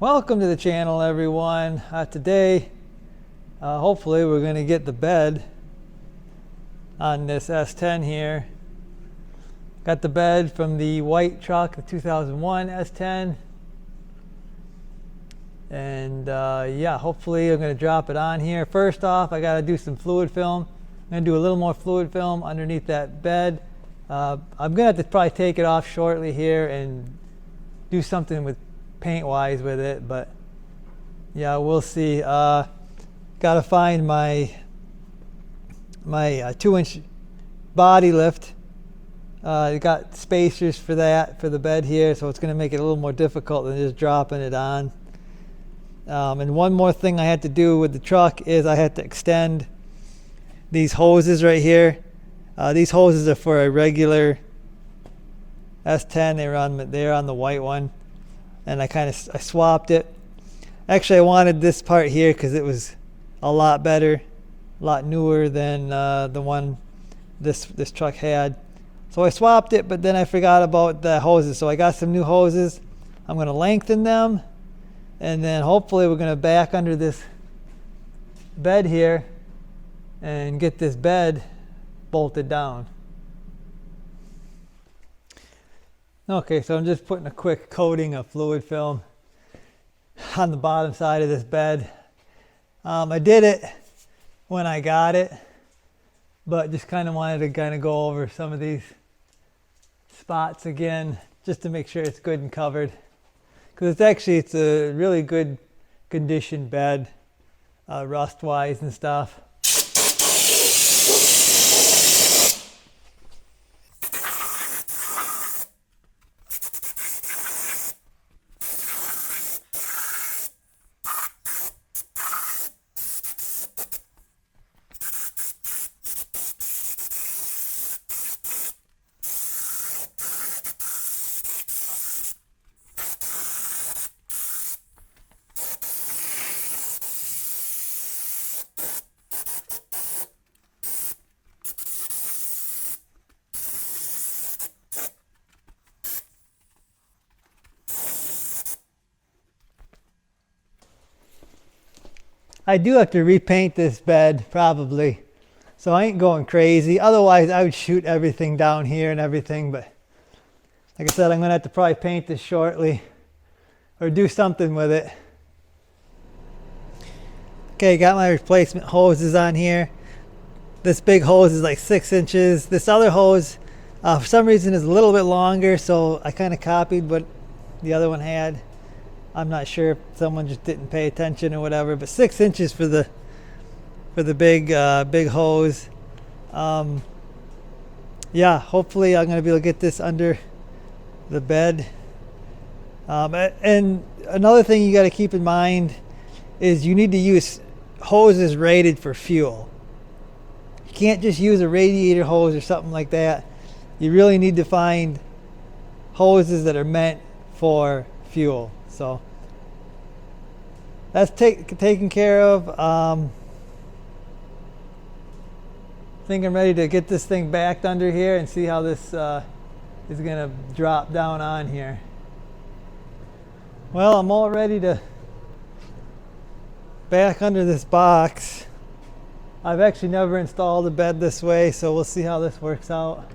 Welcome to the channel, everyone. Today, hopefully we're going to get the bed on this S10 here. Got the bed from the white truck, the 2001 S10. And yeah, hopefully I'm going to drop it on here. First off, I got to do some fluid film. I'm going to do a little more fluid film underneath that bed. I'm going to have to probably take it off shortly here and do something with paint wise with it, but yeah, we'll see. Gotta find my 2-inch body lift. Got spacers for that for the bed here, so it's going to make it a little more difficult than just dropping it on. And one more thing I had to do with the truck is I had to extend these hoses right here. These hoses are for a regular S10. They're on the white one. And I swapped it. Actually, I wanted this part here because it was a lot better, a lot newer than the one this truck had. So I swapped it, but then I forgot about the hoses. So I got some new hoses. I'm going to lengthen them, and then hopefully we're going to back under this bed here and get this bed bolted down. Okay, so I'm just putting a quick coating of fluid film on the bottom side of this bed. I did it when I got it, but just kind of wanted to go over some of these spots again, just to make sure it's good and covered. Because it's a really good condition bed, rust-wise and stuff. I do have to repaint this bed probably, so I ain't going crazy. Otherwise I would shoot everything down here and everything, but like I said, I'm gonna have to probably paint this shortly or do something with it. Okay, got my replacement hoses on here. This big hose is like 6 inches. This other hose for some reason is a little bit longer, so I kind of copied what the other one had. I'm not sure if someone just didn't pay attention or whatever, but 6 inches for the big hose. Yeah, hopefully I'm going to be able to get this under the bed. And another thing you got to keep in mind is you need to use hoses rated for fuel. You can't just use a radiator hose or something like that. You really need to find hoses that are meant for fuel. So that's taken care of. I think I'm ready to get this thing backed under here and see how this is going to drop down on here. Well, I'm all ready to back under this box. I've actually never installed a bed this way, so we'll see how this works out.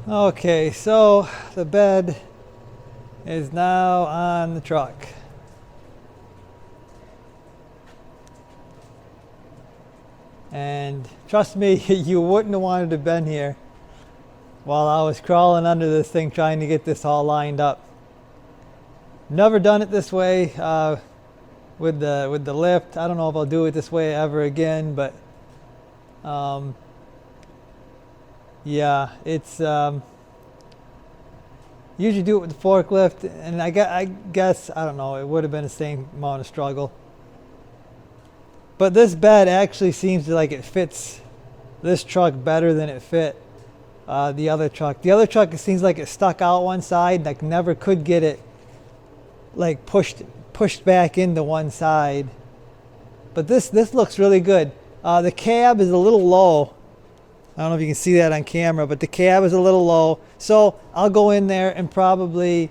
Okay, so the bed is now on the truck. And trust me, you wouldn't have wanted to have been here while I was crawling under this thing trying to get this all lined up. Never done it this way with the lift. I don't know if I'll do it this way ever again, but yeah, it's usually do it with the forklift, and I guess I don't know, it would have been the same amount of struggle. But this bed actually seems like it fits this truck better than it fit the other truck. The other truck, it seems like it stuck out one side, like never could get it like pushed back into one side. But this looks really good. The cab is a little low. I don't know if you can see that on camera, but the cab is a little low. So I'll go in there and probably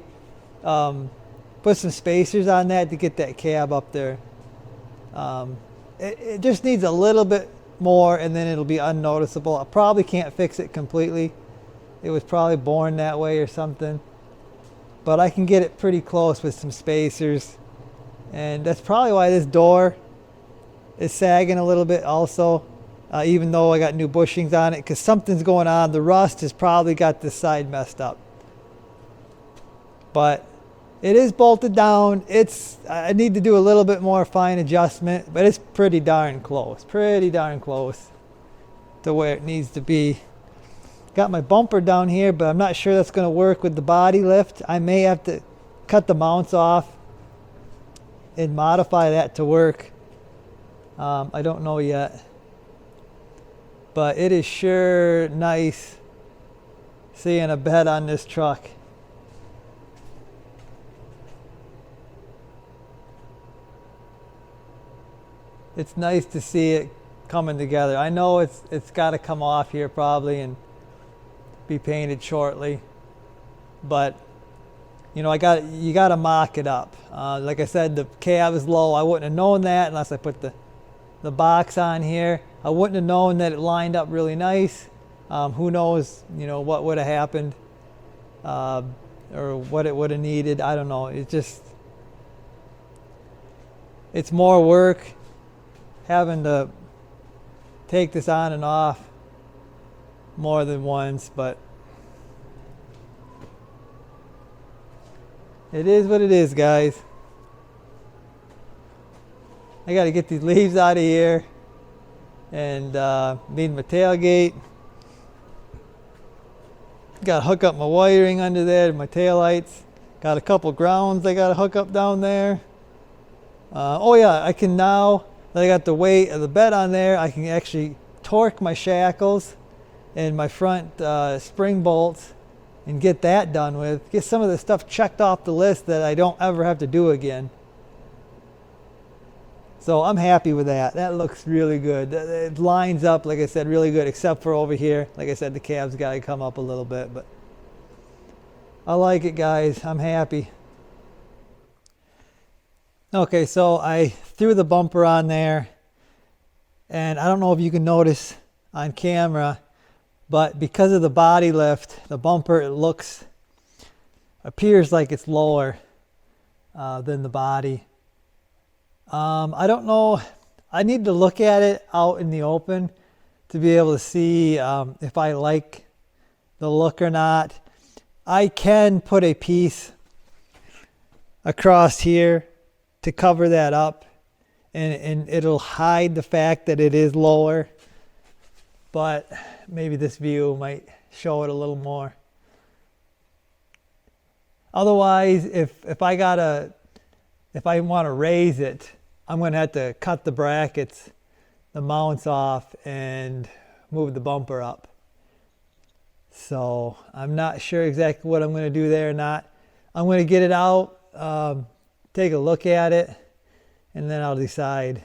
put some spacers on that to get that cab up there. It just needs a little bit more, and then it'll be unnoticeable. I probably can't fix it completely. It was probably born that way or something. But I can get it pretty close with some spacers. And that's probably why this door is sagging a little bit also, even though I got new bushings on it, because something's going on. The rust has probably got this side messed up. But it is bolted down. I need to do a little bit more fine adjustment, but it's pretty darn close to where it needs to be. Got my bumper down here, but I'm not sure that's going to work with the body lift. I may have to cut the mounts off and modify that to work. I don't know yet. But it is sure nice seeing a bed on this truck. It's nice to see it coming together. I know it's got to come off here probably and be painted shortly, but you know, you got to mock it up. Like I said, the cab is low. I wouldn't have known that unless I put the box on here. I wouldn't have known that it lined up really nice. Who knows, you know, what would have happened or what it would have needed. I don't know. It's more work having to take this on and off more than once, but it is what it is, guys. I got to get these leaves out of here and need my tailgate. Got to hook up my wiring under there, my taillights. Got a couple grounds I got to hook up down there. Oh yeah, I can now that I got the weight of the bed on there, I can actually torque my shackles and my front spring bolts and get that done with. Get some of the stuff checked off the list that I don't ever have to do again. So I'm happy with that. That looks really good. It lines up, like I said, really good, except for over here. Like I said, the cab's got to come up a little bit, but I like it, guys. I'm happy. Okay, so I threw the bumper on there, and I don't know if you can notice on camera, but because of the body lift, the bumper, appears like it's lower than the body. I don't know. I need to look at it out in the open to be able to see if I like the look or not. I can put a piece across here to cover that up, and it'll hide the fact that it is lower, but maybe this view might show it a little more. Otherwise, if I want to raise it, I'm going to have to cut the brackets, the mounts off, and move the bumper up. So I'm not sure exactly what I'm going to do there or not. I'm going to get it out, take a look at it, and then I'll decide.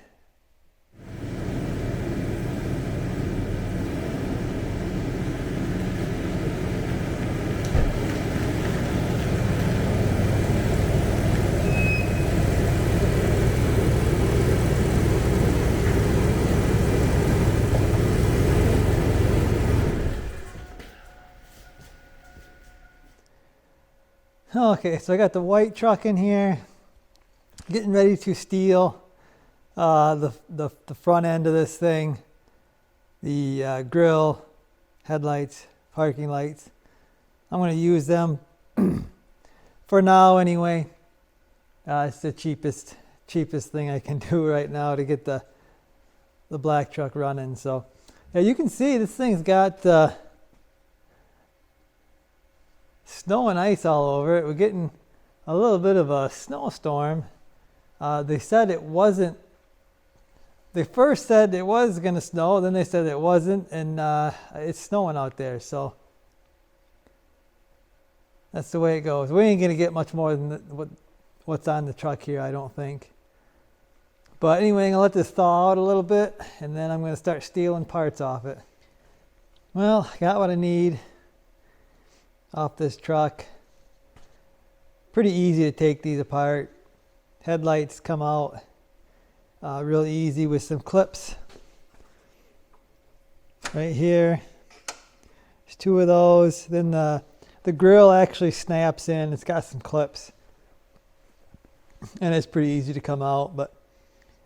Okay, so I got the white truck in here, getting ready to steel the front end of this thing, the grill, headlights, parking lights. I'm going to use them for now anyway. It's the cheapest thing I can do right now to get the black truck running. So yeah, you can see this thing's got snow and ice all over it. We're getting a little bit of a snowstorm. They said it wasn't. They first said it was going to snow, then they said it wasn't, and it's snowing out there. So that's the way it goes. We ain't going to get much more than what's on the truck here, I don't think. But anyway, I'm going to let this thaw out a little bit, and then I'm going to start stealing parts off it. Well, I got what I need off this truck. Pretty easy to take these apart. Headlights come out real easy with some clips. Right here. There's two of those. Then the grill actually snaps in. It's got some clips. And it's pretty easy to come out. But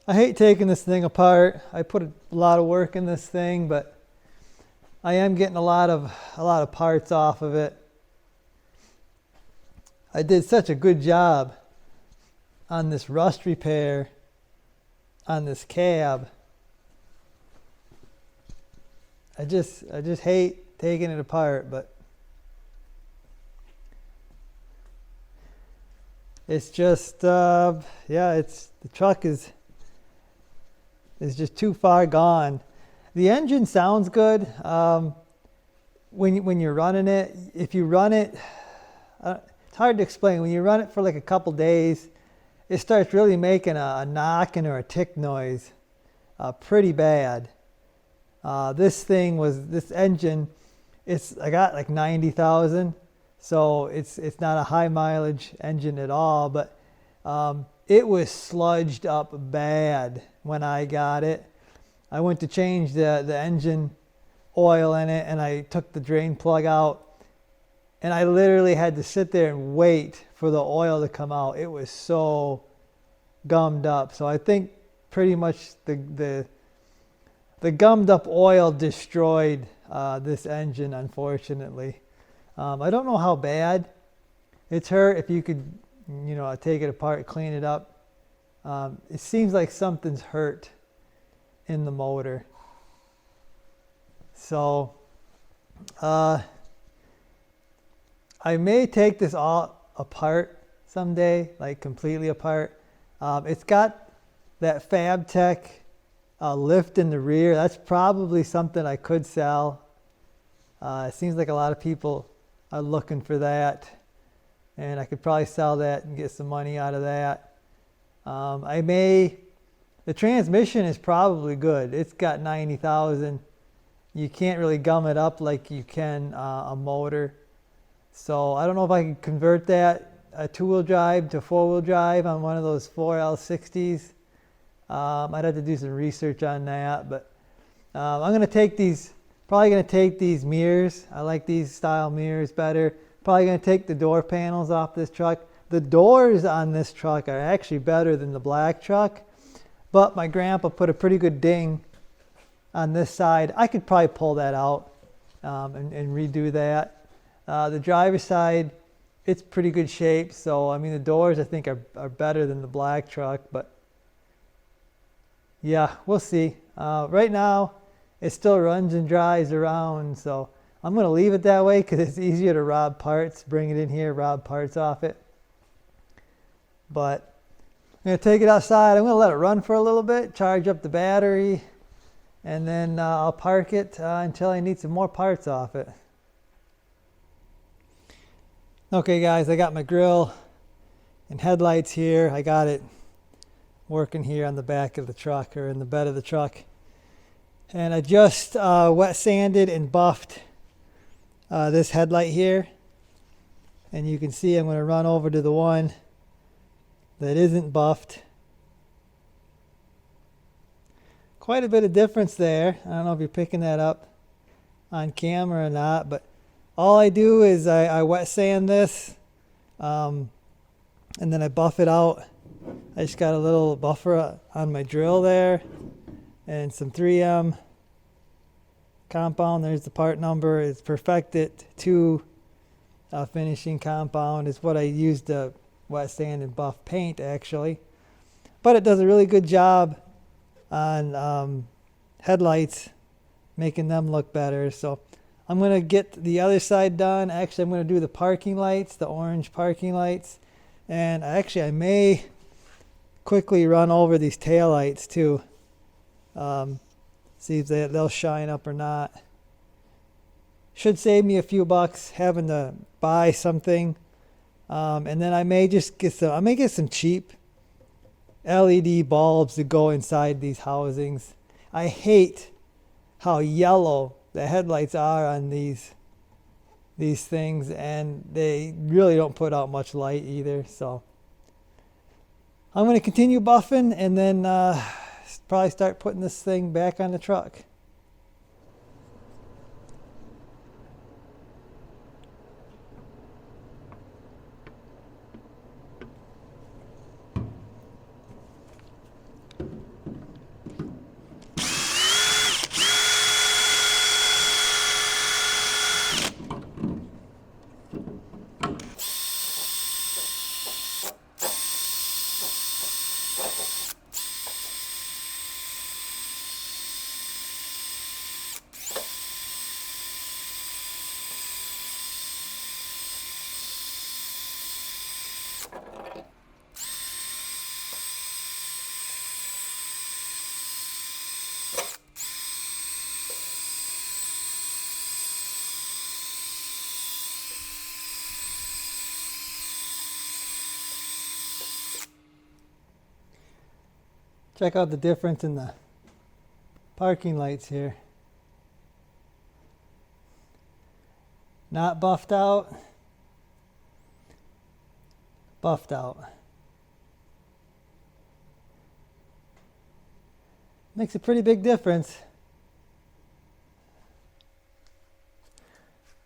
I hate taking this thing apart. I put a lot of work in this thing, but I am getting a lot of parts off of it. I did such a good job on this rust repair on this cab. I just hate taking it apart, but it's just yeah, the truck is just too far gone. The engine sounds good when you're running it. If you run it, it's hard to explain. When you run it for like a couple days, it starts really making a knocking or a tick noise, pretty bad. This engine, I got like 90,000, so it's not a high mileage engine at all, but it was sludged up bad when I got it. I went to change the engine oil in it, and I took the drain plug out, and I literally had to sit there and wait for the oil to come out. It was so gummed up. So I think pretty much the gummed up oil destroyed this engine, unfortunately. I don't know how bad it's hurt. If you could, take it apart, clean it up. It seems like something's hurt in the motor. So I may take this all apart someday, like completely apart. It's got that FabTech lift in the rear. That's probably something I could sell. It seems like a lot of people are looking for that, and I could probably sell that and get some money out of that. The transmission is probably good. It's got 90,000. You can't really gum it up like you can a motor. So I don't know if I can convert that a two-wheel drive to four-wheel drive on one of those 4L60s. I'd have to do some research on that, but I'm going to take these mirrors. I like these style mirrors better. Probably going to take the door panels off this truck. The doors on this truck are actually better than the black truck, but my grandpa put a pretty good ding on this side. I could probably pull that out and redo that. The driver's side, it's pretty good shape. So, I mean, the doors I think are better than the black truck, but yeah, we'll see. Right now, it still runs and drives around, so I'm going to leave it that way because it's easier to rob parts, bring it in here, rob parts off it. But I'm going to take it outside. I'm going to let it run for a little bit, charge up the battery, and then I'll park it until I need some more parts off it. Okay guys, I got my grill and headlights here. I got it working here on the back of the truck, or in the bed of the truck. And I just wet sanded and buffed this headlight here. And you can see I'm going to run over to the one that isn't buffed. Quite a bit of difference there. I don't know if you're picking that up on camera or not, but all I do is I wet sand this And then I buff it out. I just got a little buffer on my drill there and some 3M compound. There's the part number. It's Perfected 2 finishing compound. Is what I used to wet sand and buff paint actually. But it does a really good job on headlights, making them look better. So I'm going to get the other side done. Actually, I'm going to do the parking lights, the orange parking lights. And actually, I may quickly run over these tail lights too. See if they'll shine up or not. Should save me a few bucks having to buy something. And then I may just get some cheap LED bulbs to go inside these housings. I hate how yellow the headlights are on these things, and they really don't put out much light either. So I'm going to continue buffing and then probably start putting this thing back on the truck. Check out the difference in the parking lights here. Not buffed out, buffed out. Makes a pretty big difference.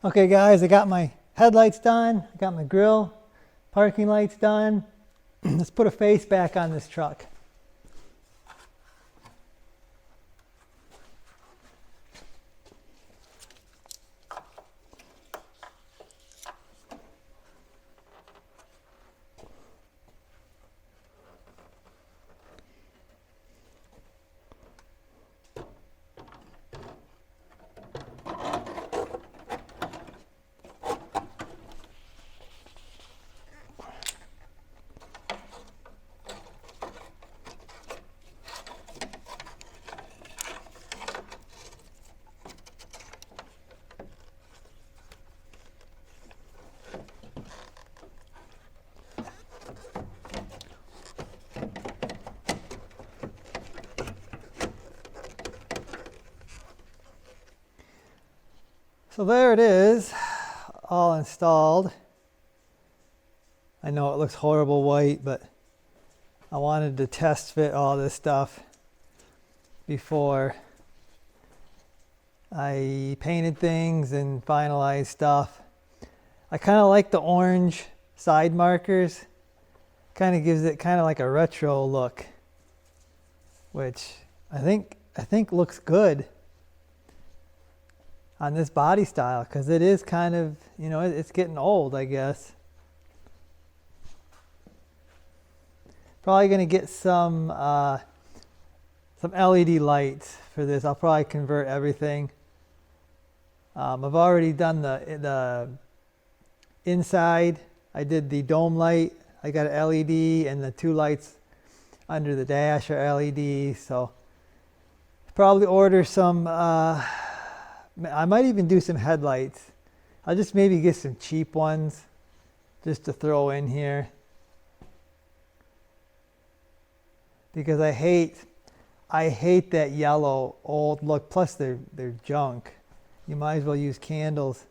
Okay guys, I got my headlights done, I got my grill, parking lights done. Let's put a face back on this truck. So there it is, all installed. I know it looks horrible white, but I wanted to test fit all this stuff before I painted things and finalized stuff. I kind of like the orange side markers. Kind of gives it kind of like a retro look, which I think looks good on this body style, because it is kind of, you know, it's getting old, I guess. Probably going to get some LED lights for this. I'll probably convert everything. I've already done the inside. I did the dome light. I got an LED, and the two lights under the dash are LED. So probably order some. I might even do some headlights. I'll just maybe get some cheap ones just to throw in here, because I hate that yellow old look. Plus they're junk. You might as well use candles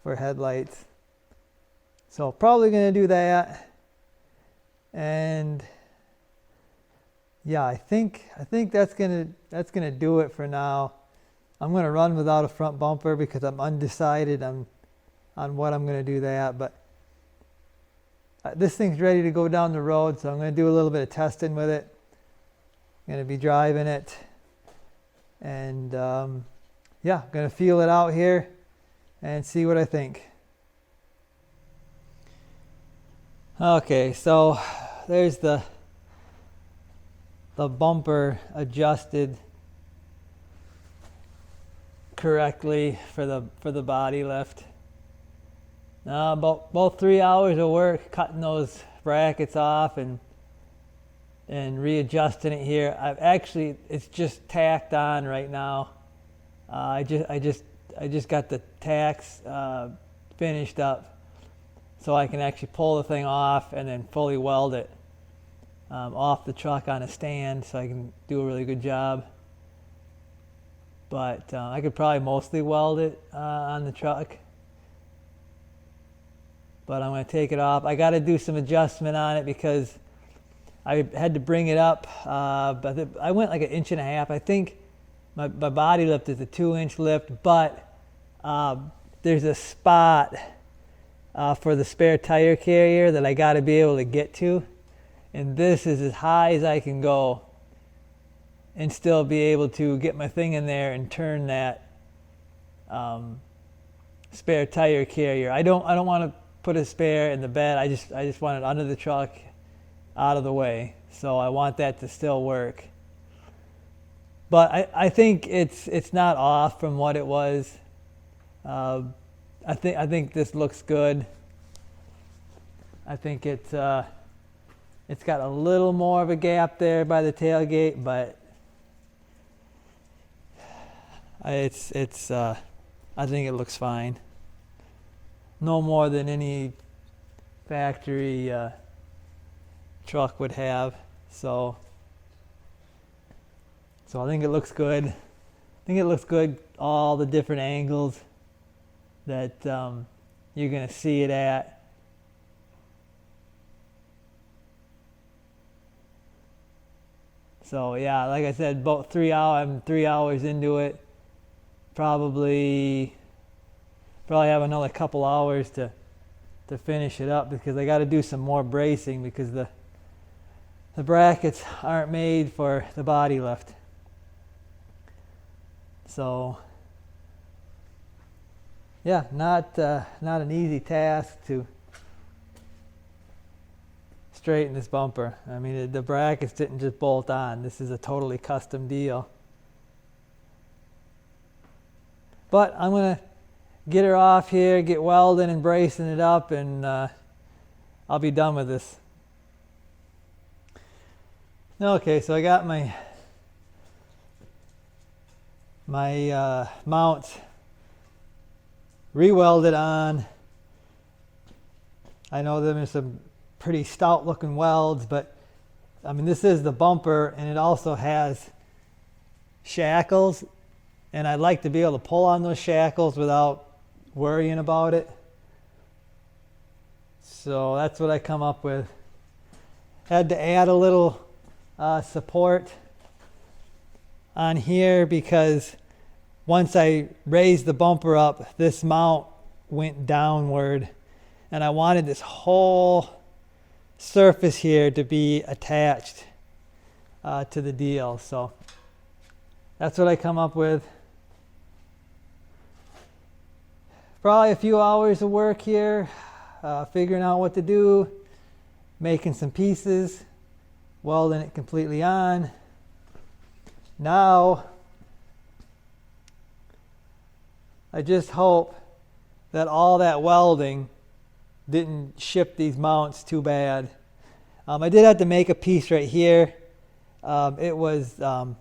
for headlights. So probably gonna do that. And yeah, I think that's gonna do it for now. I'm going to run without a front bumper because I'm undecided on what I'm going to do that. But this thing's ready to go down the road, so I'm going to do a little bit of testing with it. I'm going to be driving it, and yeah, I'm going to feel it out here and see what I think. Okay, so there's the bumper adjusted correctly for the body lift. About 3 hours of work cutting those brackets off and readjusting it here. It's just tacked on right now. I just got the tacks finished up, so I can actually pull the thing off and then fully weld it off the truck on a stand, so I can do a really good job. But I could probably mostly weld it on the truck. But I'm going to take it off. I got to do some adjustment on it because I had to bring it up. But I went like 1.5 inches. I think my body lift is a 2-inch lift, but there's a spot for the spare tire carrier that I got to be able to get to. And this is as high as I can go and still be able to get my thing in there and turn that spare tire carrier. I don't want to put a spare in the bed. I just want it under the truck, out of the way. So I want that to still work. But I think it's not off from what it was. I think this looks good. I think it's got a little more of a gap there by the tailgate, but I think it looks fine. No more than any factory truck would have. So I think it looks good. I think it looks good, all the different angles that you're going to see it at. So yeah, like I said, about 3 hours. I'm 3 hours into it. Probably have another couple hours to finish it up, because I got to do some more bracing because the brackets aren't made for the body lift. So yeah, not an easy task to straighten this bumper. I mean, the brackets didn't just bolt on. This is a totally custom deal. But I'm going to get her off here, get welding and bracing it up, and I'll be done with this. Okay, so I got my mounts re-welded on. I know there's some pretty stout looking welds, but I mean, this is the bumper, and it also has shackles, and I'd like to be able to pull on those shackles without worrying about it. So that's what I come up with. Had to add a little support on here because once I raised the bumper up, this mount went downward, and I wanted this whole surface here to be attached to the deal. So that's what I come up with. Probably a few hours of work here, figuring out what to do, making some pieces, welding it completely on. Now, I just hope that all that welding didn't ship these mounts too bad. I did have to make a piece right here. The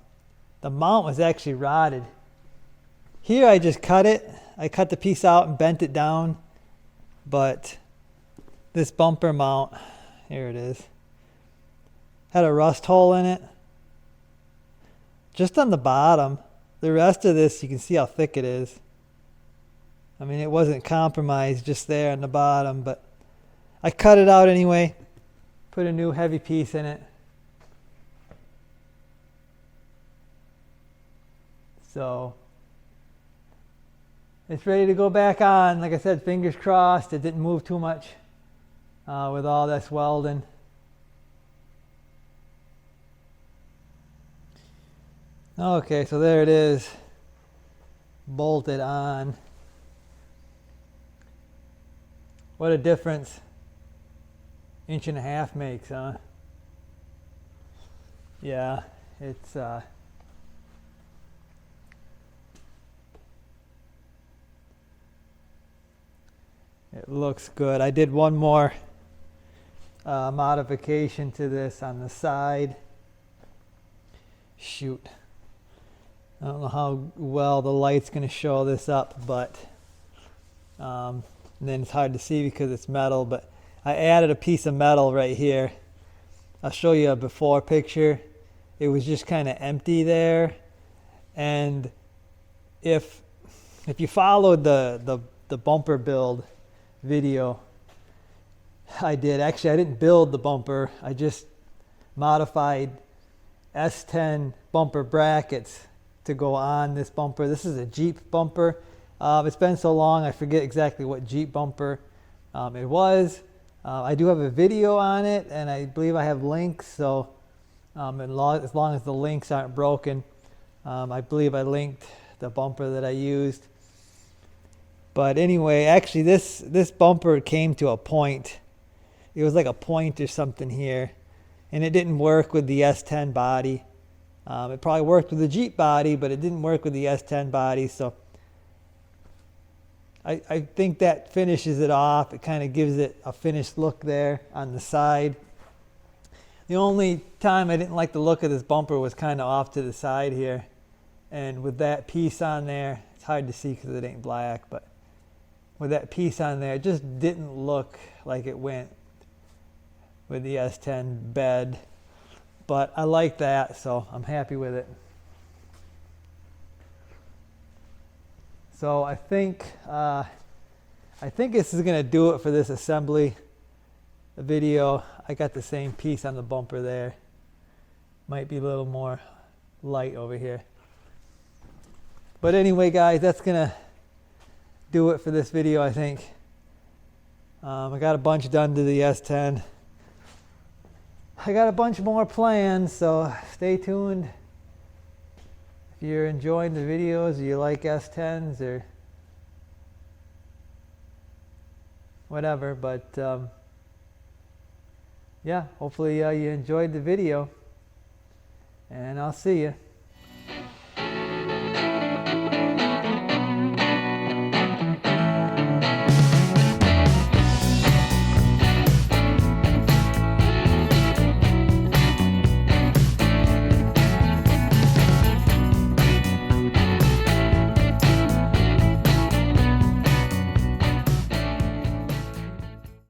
mount was actually rotted. Here I just cut it. I cut the piece out and bent it down, but this bumper mount, here it is, had a rust hole in it, just on the bottom. The rest of this, you can see how thick it is. I mean, it wasn't compromised just there on the bottom, but I cut it out anyway, put a new heavy piece in it. So it's ready to go back on. Like I said, fingers crossed it didn't move too much with all this welding. Okay, so there it is, bolted on. What a difference 1.5 inches makes, huh? Yeah, it's it looks good. I did one more modification to this on the side. Shoot. I don't know how well the light's going to show this up, but and then it's hard to see because it's metal, but I added a piece of metal right here. I'll show you a before picture. It was just kind of empty there, and if you followed the bumper build video I did, actually I didn't build the bumper, I just modified S10 bumper brackets to go on this bumper. This is a Jeep bumper. It's been so long I forget exactly what Jeep bumper it was. I do have a video on it, and I believe I have links, so as long as the links aren't broken, I believe I linked the bumper that I used. But anyway, actually this bumper came to a point. It was like a point or something here, and it didn't work with the S10 body. It probably worked with the Jeep body, but it didn't work with the S10 body, so I think that finishes it off. It kind of gives it a finished look there on the side. The only time I didn't like the look of this bumper was kind of off to the side here, and with that piece on there, it's hard to see because it ain't black, but with that piece on there, it just didn't look like it went with the S10 bed. But I like that, so I'm happy with it. So I think this is going to do it for this assembly video. I got the same piece on the bumper there. Might be a little more light over here. But anyway, guys, that's going to do it for this video, I think. I got a bunch done to the S10. I got a bunch more planned, so stay tuned. If you're enjoying the videos, or you like S10s or whatever, but yeah, hopefully you enjoyed the video, and I'll see you.